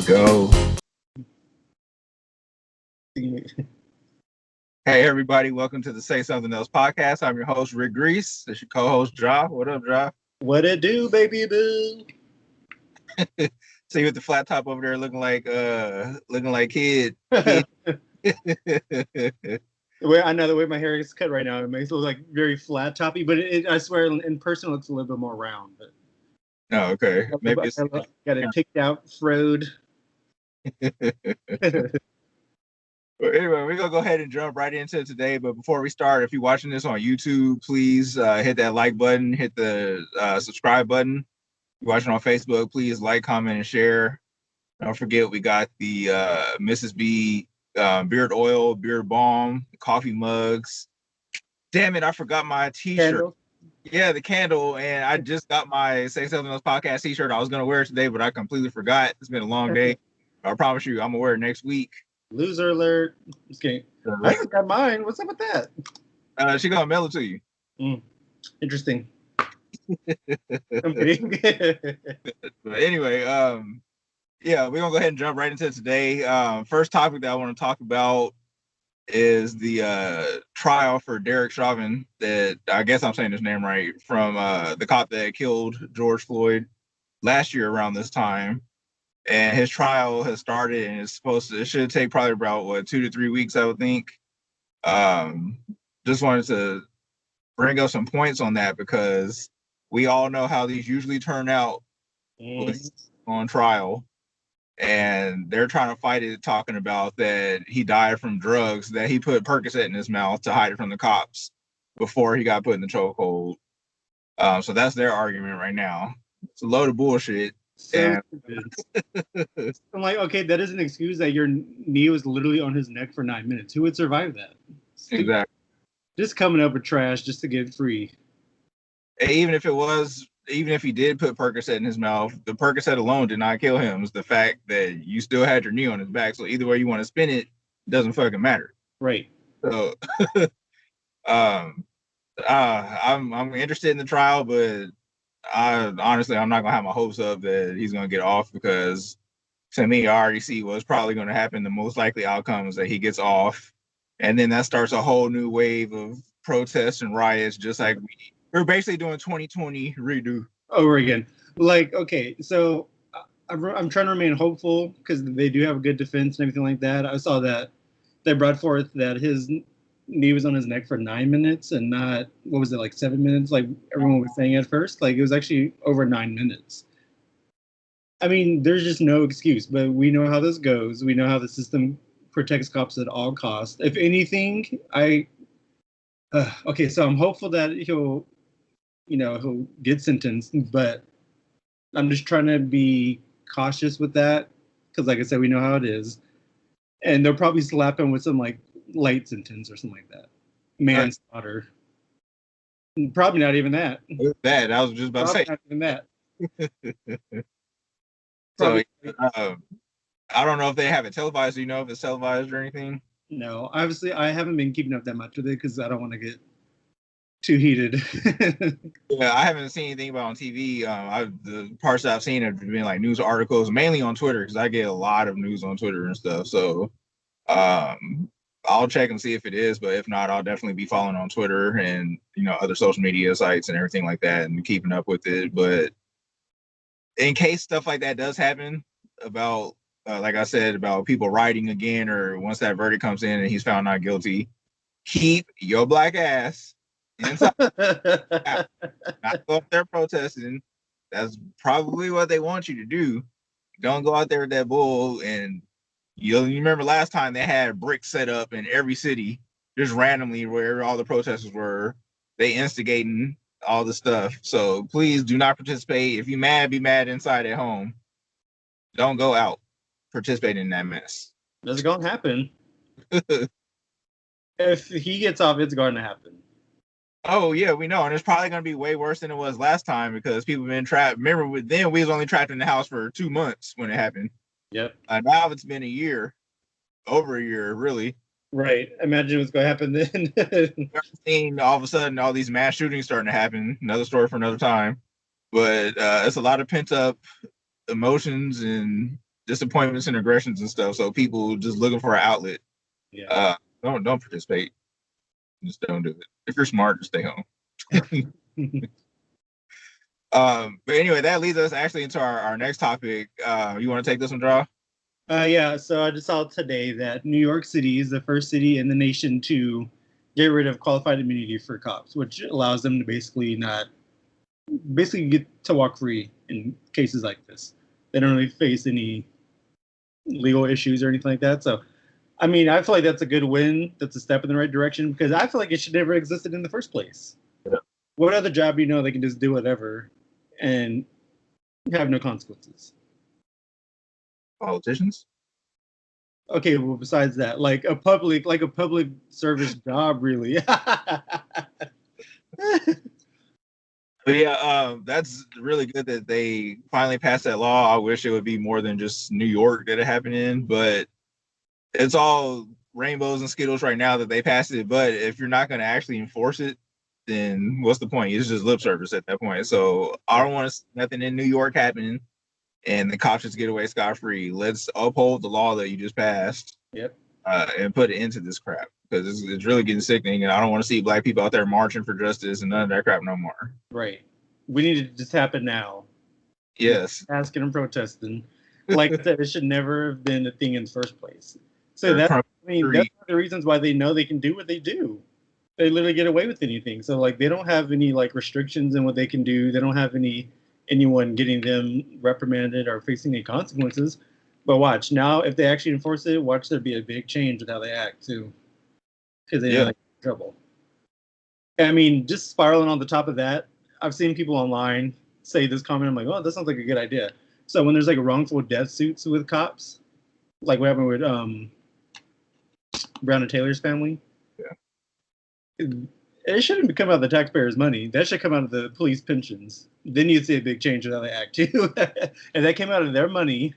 go. Hey, everybody. Welcome to the Say Something Else podcast. I'm your host, Rick Grease. This is your co-host, Ja. What up, Ja? What it do, baby boo? See you with the flat top over there looking like kid. I know the way my hair is cut right now, it makes it look like very flat toppy, but I swear in person it looks a little bit more round. But Oh, okay. Maybe it's got it picked out, froed. Well, anyway, we're gonna go ahead and jump right into it today. But before we start, if you're watching this on YouTube, please hit that like button, hit the subscribe button. If you're watching on Facebook, please like, comment, and share. Don't forget we got the Mrs. B beard oil, beard balm, coffee mugs. Damn it, I forgot my t-shirt. Candle? Yeah, the candle, and I just got my Say Something Else podcast t-shirt. I was gonna wear it today, but I completely forgot. It's been a long day. I promise you, I'm gonna wear it next week. Loser alert. Just kidding. I haven't got mine. What's up with that? She gonna mail it to you. Interesting. I'm kidding. But anyway, yeah, we're gonna go ahead and jump right into today. First topic that I want to talk about is the trial for Derek Chauvin, that I guess I'm saying his name right, from the cop that killed George Floyd last year around this time. And his trial has started, and it should take probably about 2 to 3 weeks, I would think. Just wanted to bring up some points on that because we all know how these usually turn out on trial. And they're trying to fight it, talking about that he died from drugs, that he put Percocet in his mouth to hide it from the cops before he got put in the chokehold. So that's their argument right now. It's a load of bullshit. So I'm like, okay, that is an excuse that your knee was literally on his neck for 9 minutes. Who would survive that? Exactly. Just coming up with trash just to get free. Even if he did put Percocet in his mouth, the Percocet alone did not kill him. It's the fact that you still had your knee on his back. So either way you want to spin it, doesn't fucking matter. Right. So I'm interested in the trial, but I'm not gonna have my hopes up that he's gonna get off, because to me, I already see what's probably gonna happen. The most likely outcome is that he gets off, and then that starts a whole new wave of protests and riots, just like we're basically doing 2020 redo over again. Like, okay, so I'm trying to remain hopeful because they do have a good defense and everything like that. I saw that they brought forth that his knee was on his neck for 9 minutes and not, what was it, like 7 minutes, like everyone was saying at first. Like, it was actually over 9 minutes. I mean, there's just no excuse, but we know how this goes. We know how the system protects cops at all costs. If anything, okay, so I'm hopeful that he'll get sentenced, but I'm just trying to be cautious with that because, like I said, we know how it is. And they'll probably slap him with some, like, light sentence or something like that. Manslaughter. Right. Probably not even that. That I was just about probably to say. Not even that. So I don't know if they have it televised. Do you know if it's televised or anything? No, obviously I haven't been keeping up that much with it because I don't want to get too heated. Yeah, I haven't seen anything about it on TV. The parts that I've seen have been like news articles, mainly on Twitter, because I get a lot of news on Twitter and stuff. So I'll check and see if it is, but if not, I'll definitely be following on Twitter and other social media sites and everything like that and keeping up with it. But in case stuff like that does happen, about like I said, about people rioting again, or once that verdict comes in and he's found not guilty, keep your black ass inside. Not go up there protesting. That's probably what they want you to do. Don't go out there with that bull. And you remember last time they had bricks set up in every city, just randomly where all the protesters were. They instigating all the stuff. So please do not participate. If you mad, be mad inside at home. Don't go out participating in that mess. That's gonna happen. If he gets off, it's going to happen. Oh yeah, we know, and it's probably going to be way worse than it was last time because people have been trapped. Remember, then we was only trapped in the house for 2 months when it happened. Yep. Now it's been a year, over a year, really. Right. Imagine what's going to happen then. We've seen all of a sudden all these mass shootings starting to happen. Another story for another time. But it's a lot of pent up emotions and disappointments and aggressions and stuff. So people just looking for an outlet. Yeah. Don't participate. Just don't do it. If you're smart, just stay home. But anyway, that leads us actually into our next topic. You want to take this one, Draw? Yeah, so I just saw today that New York City is the first city in the nation to get rid of qualified immunity for cops, which allows them to basically get to walk free in cases like this. They don't really face any legal issues or anything like that. So, I mean, I feel like that's a good win. That's a step in the right direction because I feel like it should never existed in the first place. Yeah. What other job they can just do whatever and have no consequences? Politicians? Okay, well, besides that, like a public service job, really. But yeah, that's really good that they finally passed that law. I wish it would be more than just New York that it happened in, but it's all rainbows and skittles right now that they passed it. But if you're not going to actually enforce it, then what's the point? It's just lip service at that point. So I don't want to see nothing in New York happening and the cops just get away scot-free. Let's uphold the law that you just passed. Yep. And put it into this crap because it's really getting sickening, and I don't want to see black people out there marching for justice and none of that crap no more. Right. We need it to just happen now. Yes. Asking and protesting. Like I said, it should never have been a thing in the first place. So that's one of the reasons why they know they can do what they do. They literally get away with anything. So like they don't have any like restrictions in what they can do. They don't have anyone getting them reprimanded or facing any consequences. But watch now, if they actually enforce it, watch there be a big change in how they act too, because they know they get in trouble. I mean, just spiraling on the top of that, I've seen people online say this comment. I'm like, oh, that sounds like a good idea. So when there's like wrongful death suits with cops, like what happened with Brown Taylor's family, it shouldn't come out of the taxpayers' money. That should come out of the police pensions. Then you'd see a big change in how they act too. If that came out of their money,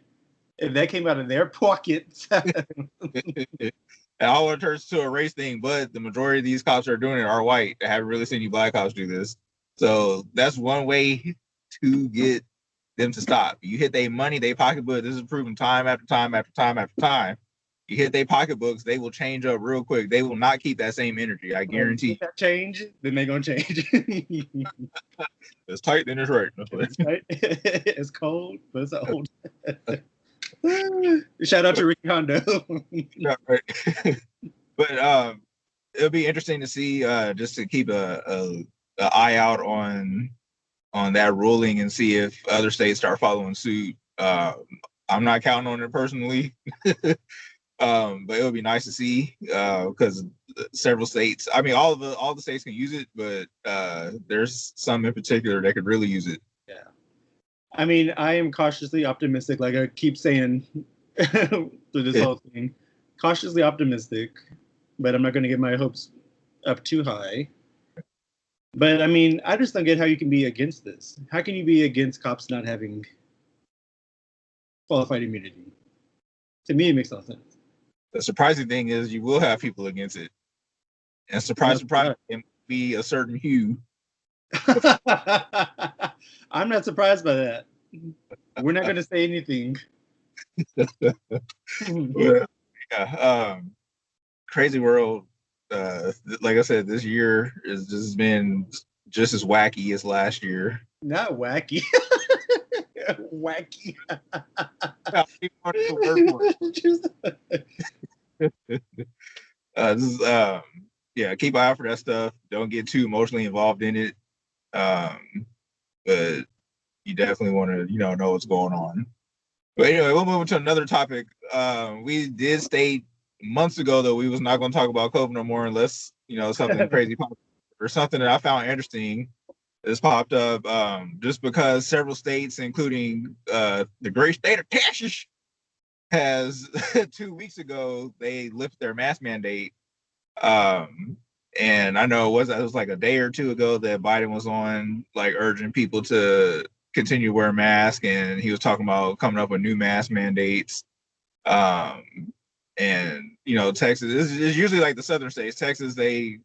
if that came out of their pockets. It all turns to a race thing, but the majority of these cops that are doing it are white. I haven't really seen any black cops do this. So that's one way to get them to stop. You hit their money, their pocketbook. This is proven time after time after time after time. You hit their pocketbooks, they will change up real quick. They will not keep that same energy. I guarantee. If that change, then they're gonna change. It's tight, then it's right. It's tight. It's cold, but it's old. Shout out to Ricky Hondo. Yeah, right. But it'll be interesting to see, just to keep a eye out on that ruling and see if other states start following suit. I'm not counting on it personally, but it would be nice to see because several states. I mean, all the states can use it, but there's some in particular that could really use it. Yeah. I mean, I am cautiously optimistic, like I keep saying through this whole thing. Cautiously optimistic, but I'm not going to get my hopes up too high. But I mean, I just don't get how you can be against this. How can you be against cops not having qualified immunity? To me, it makes no sense. The surprising thing is you will have people against it. And surprise, it will be a certain hue. I'm not surprised by that. We're not going to say anything. Yeah, crazy world. Like I said, this year has just been just as wacky as last year. Not wacky. Wacky. This is, yeah, keep an eye out for that stuff. Don't get too emotionally involved in it. But you definitely want to, know what's going on. But anyway, we'll move to another topic. We did state months ago that we was not going to talk about COVID no more unless, something crazy popped up or something that I found interesting has popped up. Just because several states, including the great state of Texas, has 2 weeks ago they lifted their mask mandate. And I know it was like a day or two ago that Biden was on like urging people to continue to wear masks, and he was talking about coming up with new mask mandates. And Texas is usually like the southern states. Texas, they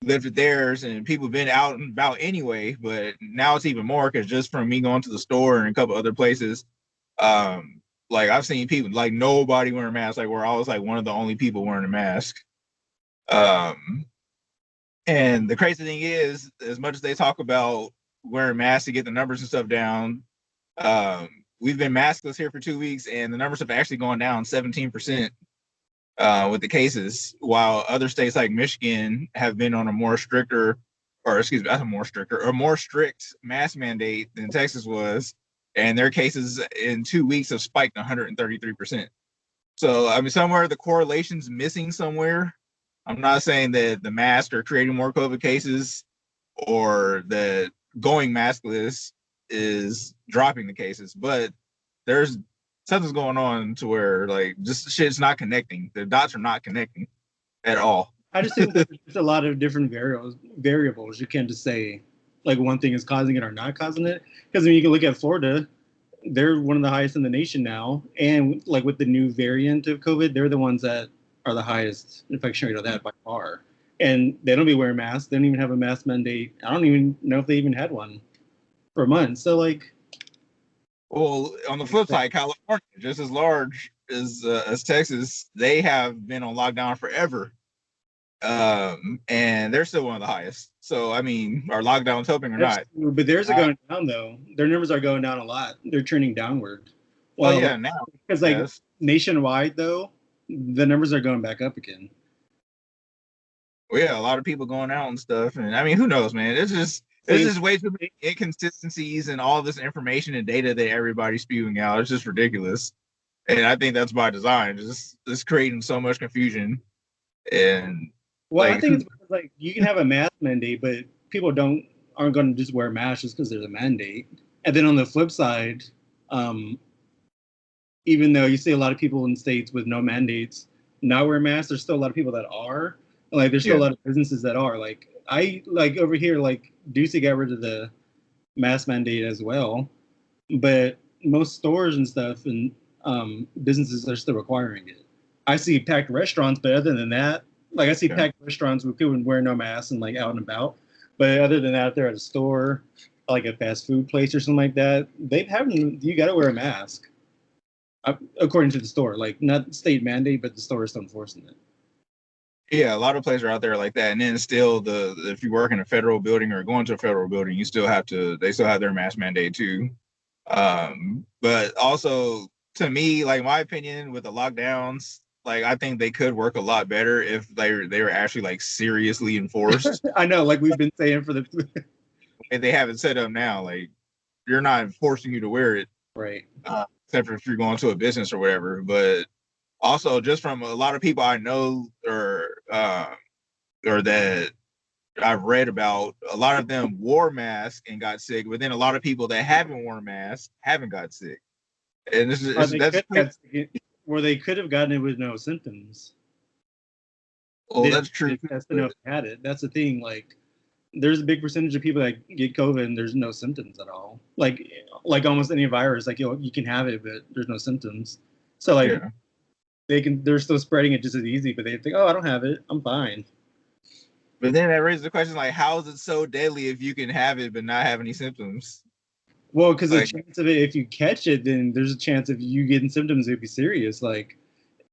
lifted theirs, and people been out and about anyway. But now it's even more because just from me going to the store and a couple other places, Like I've seen people like nobody wearing masks. Like where I was like one of the only people wearing a mask. Um, and the crazy thing is, as much as they talk about wearing masks to get the numbers and stuff down, we've been maskless here for 2 weeks, and the numbers have actually gone down 17% with the cases, while other states like Michigan have been on a more stricter, or excuse me, not a more stricter, or more strict mask mandate than Texas was, and their cases in 2 weeks have spiked 133%. So I mean, somewhere the correlation's missing somewhere. I'm not saying that the masks are creating more COVID cases or that going maskless is dropping the cases, but there's something's going on to where like just shit's not connecting. The dots are not connecting at all. I just think there's a lot of different variables. You can't just say like one thing is causing it or not causing it. Because I mean, you can look at Florida, they're one of the highest in the nation now, and like with the new variant of COVID, they're the ones that are the highest infection rate of that by far. And they don't be wearing masks. They don't even have a mask mandate. I don't even know if they even had one for months. So like, well, on the flip side, California, just as large as Texas, they have been on lockdown forever, and they're still one of the highest. So I mean, are lockdowns helping or not? True, but theirs are going down though. Their numbers are going down a lot. They're trending downward. Well, Well, yeah, now because like yes. nationwide though, the numbers are going back up again. Well, yeah, a lot of people going out and stuff, and I mean, who knows, man? It's just way too many inconsistencies and all this information and data that everybody's spewing out. It's just ridiculous, and I think that's by design. Just creating so much confusion. And Well, I like, think it's because, like you can have a mask mandate, but people aren't going to just wear masks just because there's a mandate. And then on the flip side, um, even though you see a lot of people in states with no mandates not wear masks, there's still a lot of people that are. Like there's still a lot of businesses that are. Like I like over here, like Ducey got rid of the mask mandate as well, but most stores and stuff and businesses are still requiring it. I see packed restaurants, but other than that, like I see packed restaurants with people wearing no masks and like out and about. But other than that, if they're at a store, like a fast food place or something like that, they haven't. You got to wear a mask, according to the store. Like not state mandate, but the store is still enforcing it. yeah, a lot of places are out there like that, and then still if you work in a federal building or going to a federal building, they still have their mask mandate too. But also to me, like my opinion with the lockdowns, like I think they could work a lot better if they were actually like seriously enforced. I know, like we've been saying for the And they have it set up now, like you're not forcing you to wear it, right. Except for if you're going to a business or whatever. But also, just from a lot of people I know or that I've read about, a lot of them wore masks and got sick, but then a lot of people that haven't worn masks haven't got sick. And that's where they could have gotten it with no symptoms. well, that's true. Test to know if they had it. That's the thing. Like, there's a big percentage of people that get COVID and there's no symptoms at all. Like almost any virus, like you can have it, but there's no symptoms. So like they're still spreading it just as easy, but they think, oh, I don't have it, I'm fine. But then that raises the question, like, how is it so deadly if you can have it but not have any symptoms? Well, because the chance of it, if you catch it, then there's a chance of you getting symptoms, it'd be serious. Like,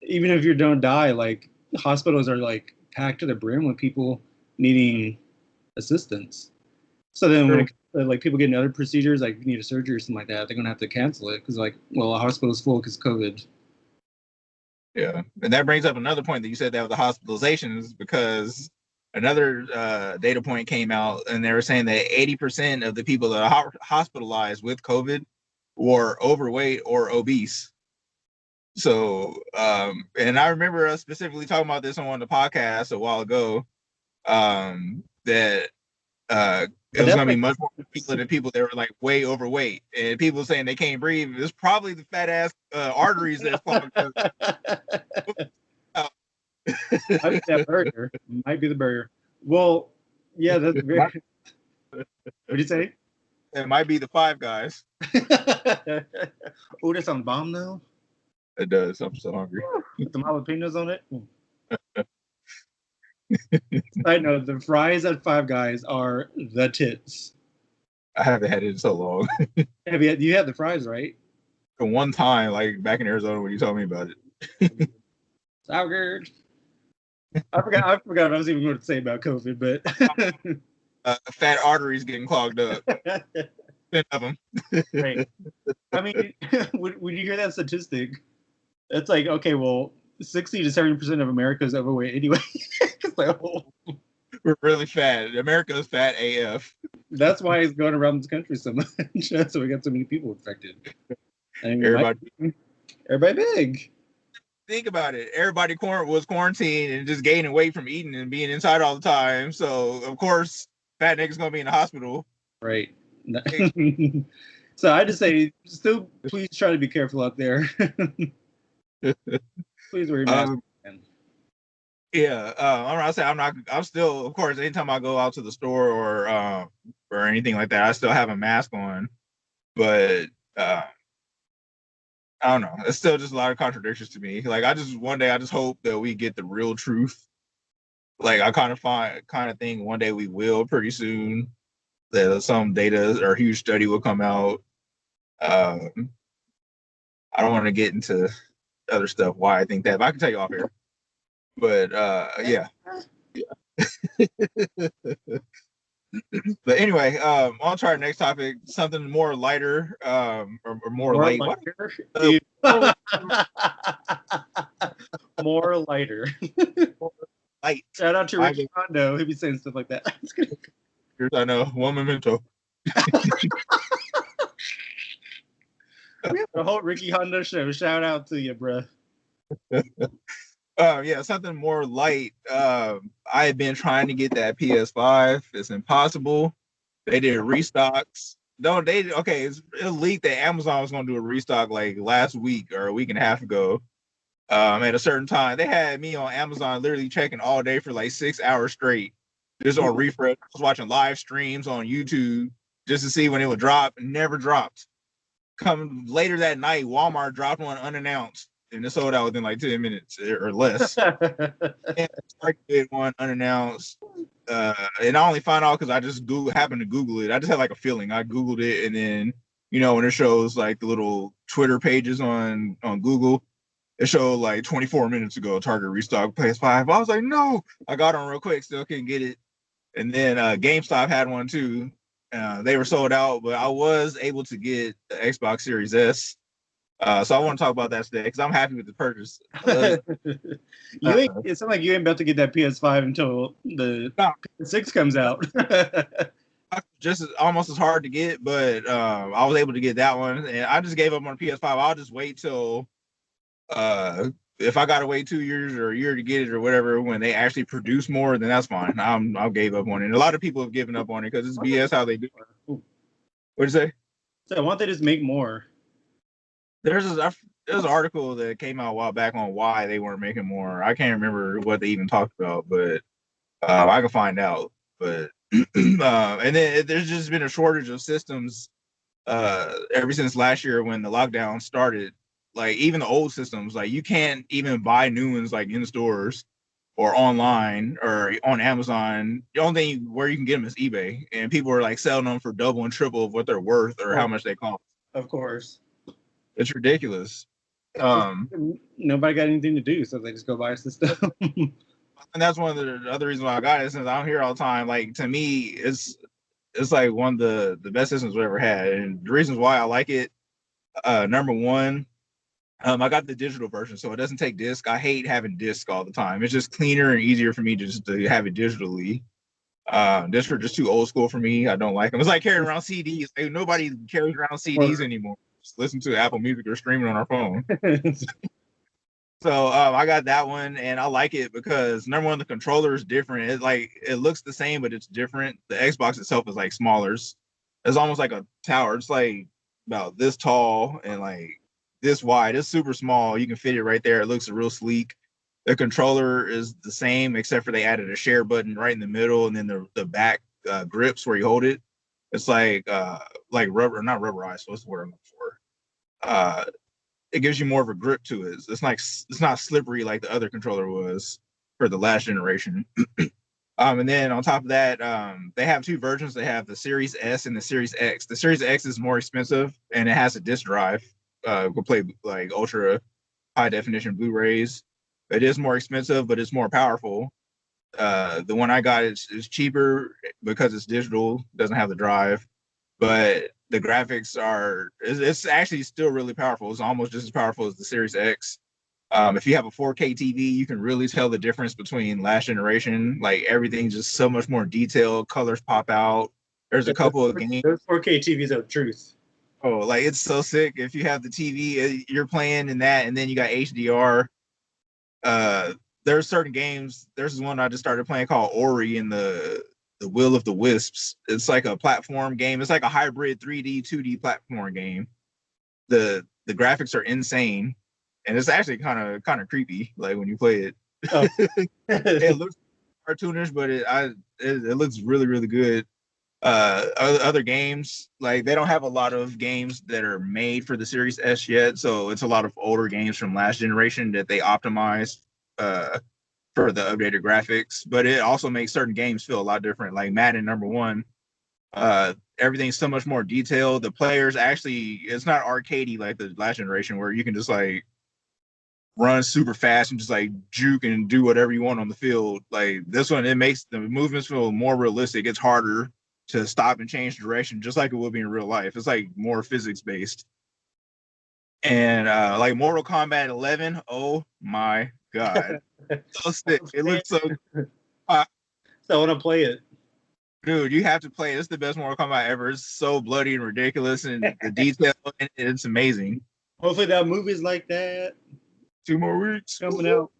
even if you don't die, like hospitals are like packed to the brim with people needing assistance. So then when like people getting other procedures, like need a surgery or something like that, they're gonna have to cancel it because like, well, the hospital's full because COVID. Yeah, and that brings up another point that you said that with the hospitalizations, because another data point came out and they were saying that 80% of the people that are hospitalized with COVID were overweight or obese. So, and I remember us specifically talking about this on one of the podcasts a while ago, that it was going to be much more people than people that were like way overweight, and people saying they can't breathe. It's probably the fat ass arteries that's clogged up. Might be that burger. Might be the burger. Well, yeah, that's very. What did you say? It might be the Five Guys. Oh, that's on bomb though. It does. I'm so hungry. Put some jalapenos on it. I know the fries at Five Guys are the tits. I haven't had it in so long. You had the fries, right? one time, like back in Arizona when you told me about it. So good. I forgot what I was even going to say about COVID, but Fat arteries getting clogged up. 10 of them. right. I mean, when you hear that statistic, it's like, okay, well, 60 to 70% of America is overweight anyway. So We're really fat. America's fat AF. that's why it's going around this country so much. So we got so many people infected. I mean, everybody big. Think about it. Everybody was quarantined and just gaining weight from eating and being inside all the time. So of course, fat niggas gonna be in the hospital. Right. So I just say, still, please try to be careful out there. Please wear your mask. Yeah, I'm still, of course, anytime I go out to the store or anything like that, I still have a mask on. But I don't know. It's still just a lot of contradictions to me. Like one day I just hope that we get the real truth. Like I kind of think one day we will pretty soon, that some data or huge study will come out. I don't want to get into other stuff why I think that, but I can tell you off here. But yeah. But anyway, on to our next topic, something more lighter, or more light. Lighter? More lighter. Light. Shout out to Ricky Hondo. He'll be saying stuff like that. Here's I know one memento. We have a whole Ricky Hondo show. Shout out to you, bro. Yeah, something more light. I had been trying to get that PS5. It's impossible. They did restocks. No, it leaked that Amazon was gonna do a restock like last week or a week and a half ago. At a certain time, they had me on Amazon literally checking all day for like 6 hours straight, just on refresh. I was watching live streams on YouTube just to see when it would drop. Never dropped. Come later that night, Walmart dropped one unannounced, and it sold out within like 10 minutes or less. And I did one unannounced, and I only found out because I just happened to Google it. I just had like a feeling. I Googled it, and then when it shows like the little Twitter pages on Google, it showed like 24 minutes ago Target restock PS5. I was like, no, I got on real quick, still couldn't get it. And then GameStop had one too. They were sold out, but I was able to get the Xbox Series S. So I want to talk about that today because I'm happy with the purchase. It sounds like you ain't about to get that PS5 until the PS6 comes out. Just almost as hard to get, but I was able to get that one, and I just gave up on the PS5. I'll just wait till if I gotta wait 2 years or a year to get it or whatever, when they actually produce more, then that's fine. I'll gave up on it. And a lot of people have given up on it because it's BS how they do it. What'd you say? So why don't they just make more? There's an article that came out a while back on why they weren't making more. I can't remember what they even talked about, but I can find out. But and then there's just been a shortage of systems ever since last year when the lockdown started. Like even the old systems, like you can't even buy new ones like in stores or online or on Amazon. The only thing where you can get them is eBay, and people are like selling them for double and triple of what they're worth or how much they cost. Of course, it's ridiculous. Nobody got anything to do, so they just go buy some stuff. And that's one of the other reasons why I got it, since I'm here all the time. Like to me, it's like one of the best systems we've ever had, and the reasons why I like it. Number one, I got the digital version, so it doesn't take disc. I hate having disc all the time. It's just cleaner and easier for me just to have it digitally. Discs are just too old school for me. I don't like them. It's like carrying around CDs. Like, nobody carries around CDs anymore. Just listen to Apple Music or streaming on our phone. So I got that one, and I like it because number one, the controller is different. It looks the same, but it's different. The Xbox itself is like smaller. It's almost like a tower. It's like about this tall and like this wide. It's super small. You can fit it right there. It looks real sleek. The controller is the same, except for they added a share button right in the middle, and then the back grips where you hold it. It's like rubber, not rubberized. What's the word I'm looking for? It gives you more of a grip to it. It's not slippery like the other controller was for the last generation. And then on top of that, they have two versions. They have the Series S and the Series X. The Series X is more expensive, and it has a disk drive. go play like ultra high definition Blu-rays. It is more expensive, but it's more powerful. The one I got is cheaper because it's digital, doesn't have the drive, but the graphics it's actually still really powerful. It's almost just as powerful as the Series X. If you have a 4K TV, you can really tell the difference between last generation. Like everything's just so much more detailed. Colors pop out. There's a couple of games. Those 4K TVs are truth. Oh, like it's so sick. If you have the TV, you're playing in that, and then you got HDR. There's certain games. There's one I just started playing called Ori in the Will of the Wisps. It's like a platform game. It's like a hybrid 3D, 2D platform game. The graphics are insane, and it's actually kind of creepy. Like when you play it, Oh. it looks cartoonish, but it looks really really good. Other games like they don't have a lot of games that are made for the Series S yet, so it's a lot of older games from last generation that they optimized for the updated graphics. But it also makes certain games feel a lot different. Like Madden #1, everything's so much more detailed. The players actually, it's not arcadey like the last generation where you can just like run super fast and just like juke and do whatever you want on the field. Like this one, it makes the movements feel more realistic. It's harder to stop and change direction, just like it would be in real life. It's like more physics based. And like Mortal Kombat 11, oh my god, so sick! It looks so. So I want to play it. Dude, you have to play it. It's the best Mortal Kombat ever. It's so bloody and ridiculous, and the detail in it, it's amazing. Hopefully that movie's like that. 2 more weeks coming out.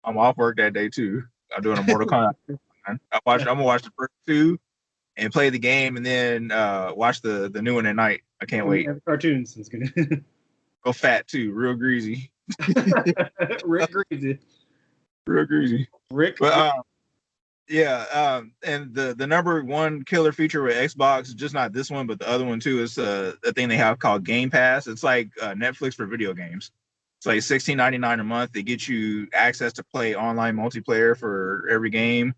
I'm off work that day too. I'm doing a Mortal Kombat. I'm gonna watch the first 2 and play the game, and then watch the new one at night. I can't wait. Cartoons. It's good. Go fat too, real greasy. Rick Greasy. Real greasy. Rick. But and the number one killer feature with Xbox, just not this one, but the other one too, is a thing they have called Game Pass. It's like Netflix for video games. It's like $16.99 a month. They get you access to play online multiplayer for every game.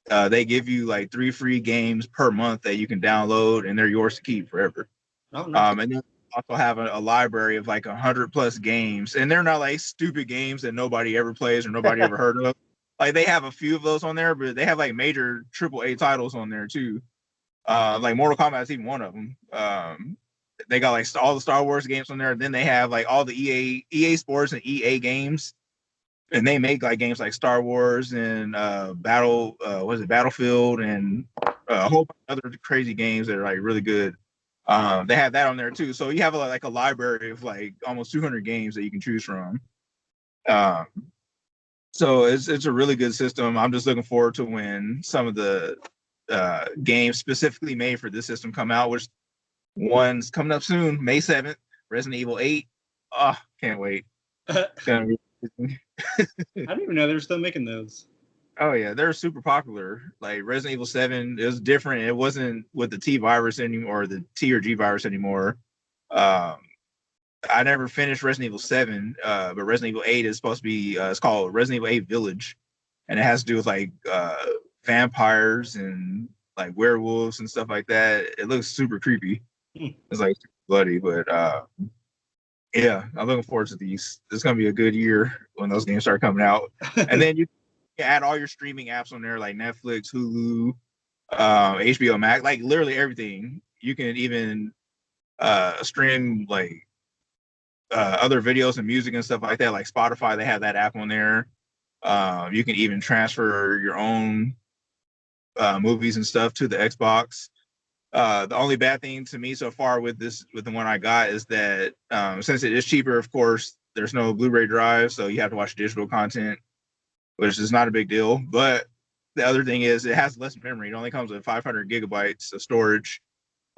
They give you like 3 free games per month that you can download, and they're yours to keep forever. Oh, nice. And then also have a library of like 100+ games, and they're not like stupid games that nobody ever plays or nobody ever heard of. Like they have a few of those on there, but they have like major AAA titles on there too. Like Mortal Kombat is even one of them. They got like all the Star Wars games on there. Then they have like all the EA Sports and EA games, and they make like games like Star Wars and Battlefield and a whole bunch of other crazy games that are like really good. They have that on there too. So you have like a library of like almost 200 games that you can choose from. So it's a really good system. I'm just looking forward to when some of the games specifically made for this system come out, which one's coming up soon, May 7th, Resident Evil 8. Oh, can't wait. It's gonna be I didn't even know they were still making those. Oh yeah, they're super popular. Like Resident Evil 7, it was different. It wasn't with the T virus anymore, or the T or G virus anymore. I never finished Resident Evil 7, but Resident Evil 8 is supposed to be, it's called Resident Evil 8 Village. And it has to do with like vampires and like werewolves and stuff like that. It looks super creepy. It's like super bloody, but yeah, I'm looking forward to these. It's going to be a good year when those games start coming out. And then you add all your streaming apps on there like Netflix, Hulu, HBO Max, like literally everything. You can even stream like other videos and music and stuff like that, like Spotify. They have that app on there. You can even transfer your own movies and stuff to the Xbox. The only bad thing to me so far with the one I got, is that since it is cheaper, of course, there's no Blu-ray drive, so you have to watch digital content, which is not a big deal. But the other thing is it has less memory. It only comes with 500 gigabytes of storage,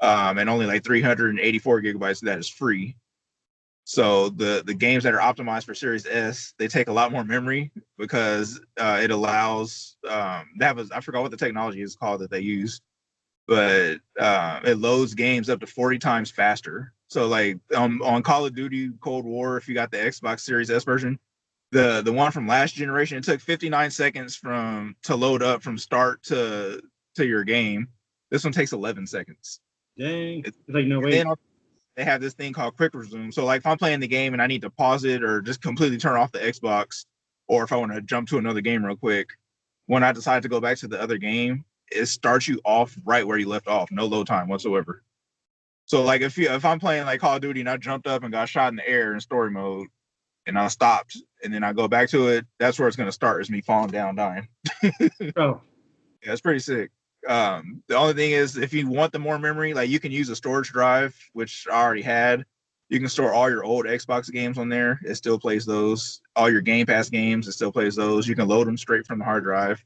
and only like 384 gigabytes of that is free. So the games that are optimized for Series S, they take a lot more memory because it allows I forgot what the technology is called that they use, but it loads games up to 40 times faster. So like on Call of Duty Cold War, if you got the Xbox Series S version, the one from last generation, it took 59 seconds to load up from start to your game. This one takes 11 seconds. Dang, it's like no way. they have this thing called quick resume. So like if I'm playing the game and I need to pause it or just completely turn off the Xbox, or if I want to jump to another game real quick, when I decide to go back to the other game, it starts you off right where you left off, no load time whatsoever. So like if I'm playing like Call of Duty and I jumped up and got shot in the air in story mode and I stopped and then I go back to it, that's where it's gonna start, is me falling down dying. Oh, Yeah, it's pretty sick. The only thing is, if you want the more memory, like you can use a storage drive, which I already had. You can store all your old Xbox games on there. It still plays those. All your Game Pass games, it still plays those. You can load them straight from the hard drive.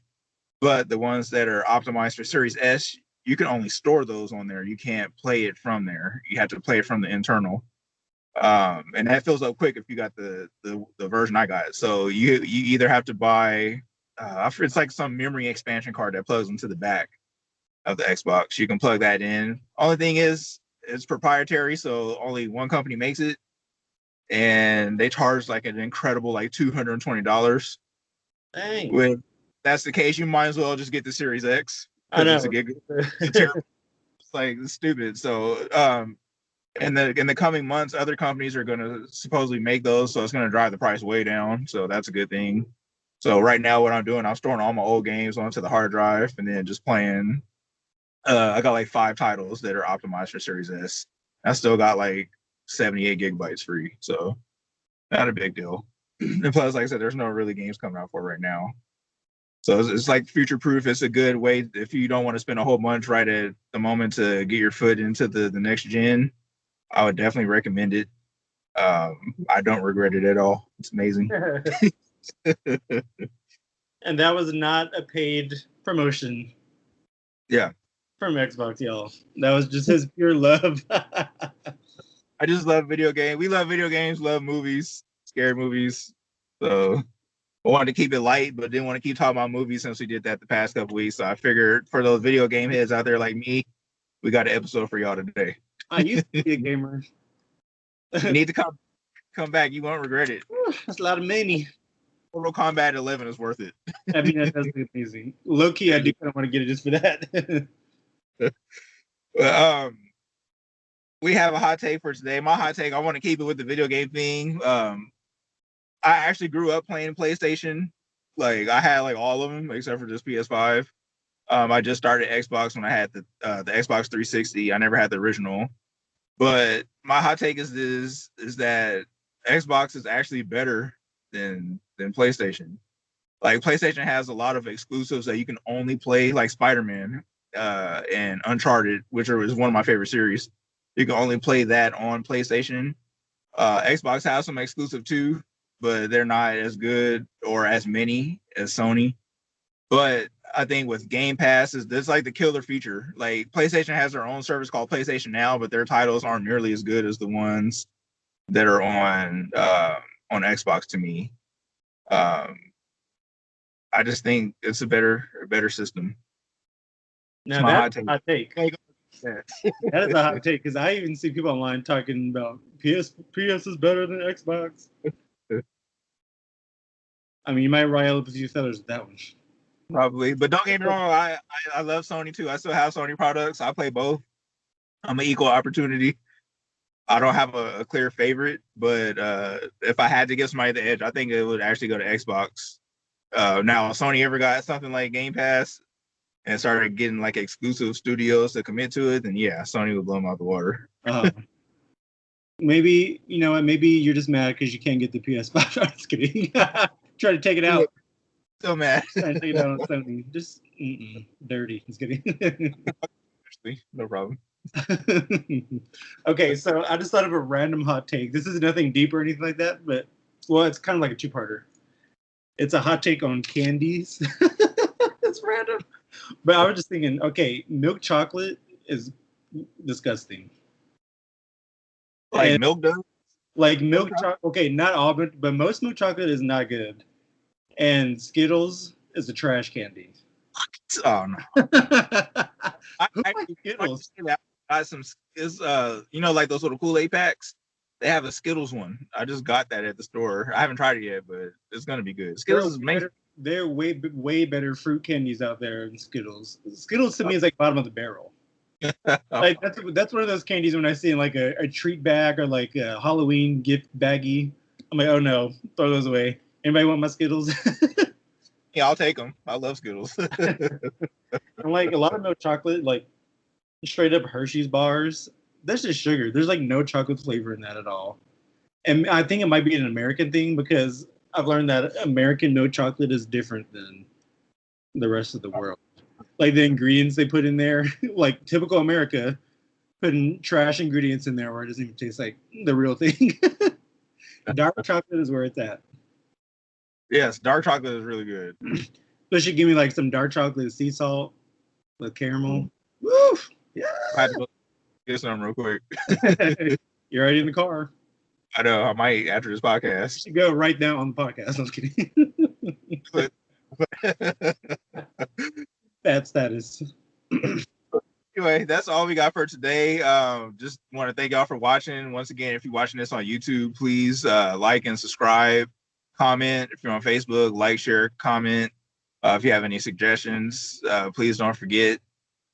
But the ones that are optimized for Series S, you can only store those on there. You can't play it from there. You have to play it from the internal. And that fills up quick if you got the version I got. So you either have to buy it's like some memory expansion card that plugs into the back of the Xbox. You can plug that in. Only thing is, it's proprietary, so only one company makes it, and they charge like an incredible like $220. dang. When that's the case, you might as well just get the Series X I because know. it's a gig. It's terrible. It's like stupid. So in the coming months, other companies are going to supposedly make those, so it's going to drive the price way down. So that's a good thing. So right now, what I'm doing, I'm storing all my old games onto the hard drive, and then just playing. I got like 5 titles that are optimized for Series S. I still got like 78 gigabytes free, so not a big deal. And plus, like I said, there's no really games coming out for it right now. So it's like future proof. It's a good way if you don't want to spend a whole bunch right at the moment to get your foot into the next gen. I would definitely recommend it. I don't regret it at all. It's amazing. And that was not a paid promotion Yeah, from Xbox, y'all. That was just his pure love. I just love video games. We love video games, love movies, scary movies. So I wanted to keep it light, but didn't want to keep talking about movies since we did that the past couple weeks. So I figured for those video game heads out there like me, we got an episode for y'all today. I used to be a gamer. You need to come back. You won't regret it. That's a lot of money. Mortal Kombat 11 is worth it. I mean, that does look amazing. Low key, I do kind of want to get it just for that. We have a hot take for today. My hot take, I want to keep it with the video game thing. I actually grew up playing PlayStation. Like I had like all of them except for just PS5. I just started Xbox when I had the Xbox 360. I never had the original. But my hot take is that Xbox is actually better than PlayStation. Like PlayStation has a lot of exclusives that you can only play, like Spider-Man and Uncharted, which is one of my favorite series. You can only play that on PlayStation. Xbox has some exclusive too, but they're not as good or as many as Sony. But I think with Game Pass is like the killer feature. Like PlayStation has their own service called PlayStation Now, but their titles aren't nearly as good as the ones that are on Xbox to me. I just think it's a better system. Now that's a hot take. That is a hot take because I even see people online talking about PS is better than Xbox. I mean, you might rile up a few feathers with that one. Probably, but don't get me wrong. I love Sony too. I still have Sony products. I play both. I'm an equal opportunity. I don't have a clear favorite, but if I had to give somebody the edge, I think it would actually go to Xbox. Now, if Sony ever got something like Game Pass and started getting like exclusive studios to commit to it, then yeah, Sony would blow them out the water. Maybe, you know what? Maybe you're just mad because you can't get the PS5. I'm just kidding. Try to take it out. Still mad. Try to take it out on Sony. Just dirty. Just kidding. Actually, no problem. Okay, so I just thought of a random hot take. This is nothing deep or anything like that, but well, it's kind of like a two-parter. It's a hot take on candies. It's random. But I was just thinking, okay, milk chocolate is disgusting. Like And milk does? like milk chocolate, okay, not all, but most milk chocolate is not good. And Skittles is a trash candy. Oh no. I likes Skittles? Got some you know, like those little Kool-Aid packs. They have a Skittles one. I just got that at the store. I haven't tried it yet, but it's gonna be good. Skittles is amazing. There are way better fruit candies out there than Skittles. Skittles to me is like bottom of the barrel. Like that's one of those candies when I see in like a treat bag or like a Halloween gift baggie. I'm like, oh no, throw those away. Anybody want my Skittles? Yeah, I'll take them. I love Skittles. And like a lot of milk chocolate, like straight up Hershey's bars. That's just sugar. There's like no chocolate flavor in that at all. And I think it might be an American thing because I've learned that American milk chocolate is different than the rest of the world. Like the ingredients they put in there, like typical America, putting trash ingredients in there where it doesn't even taste like the real thing. Dark chocolate is where it's at. Yes, dark chocolate is really good. Especially give me like some dark chocolate sea salt with caramel. Woo! Yeah. I had to go get some real quick. You're already in the car. I know. I might after this You podcast. should go right now on the podcast. I'm kidding. Bad status. Anyway, that's all we got for today. Just want to thank y'all for watching. Once again, if you're watching this on YouTube, please like and subscribe, comment. If you're on Facebook, like, share, comment. If you have any suggestions, please don't forget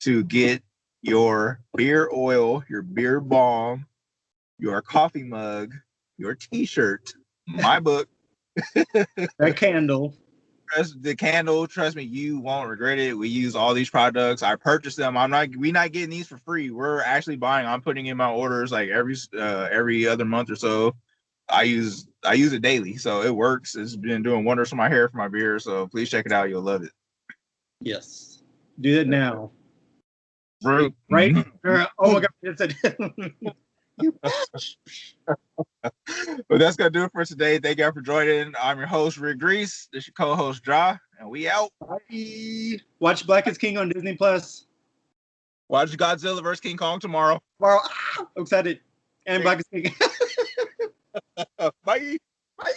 to get your beer oil, your beer balm, your coffee mug, your t-shirt, my book, That candle. the candle. Trust me, you won't regret it. We use all these products. I purchased them. We're not getting these for free. We're actually buying. I'm putting in my orders like every other month or so. I use it daily, so it works. It's been doing wonders for my hair, for my beard. So please check it out. You'll love it. Yes. Do that now. Right? Right? Oh my God. It's a But that's gonna do it for today. Thank y'all for joining. I'm your host, Rick Grease. This is your co-host, Ja, and we out. Bye. Watch Black is King on Disney Plus. Watch Godzilla vs. King Kong tomorrow. Tomorrow. I'm excited. And Black is King. Bye. Bye.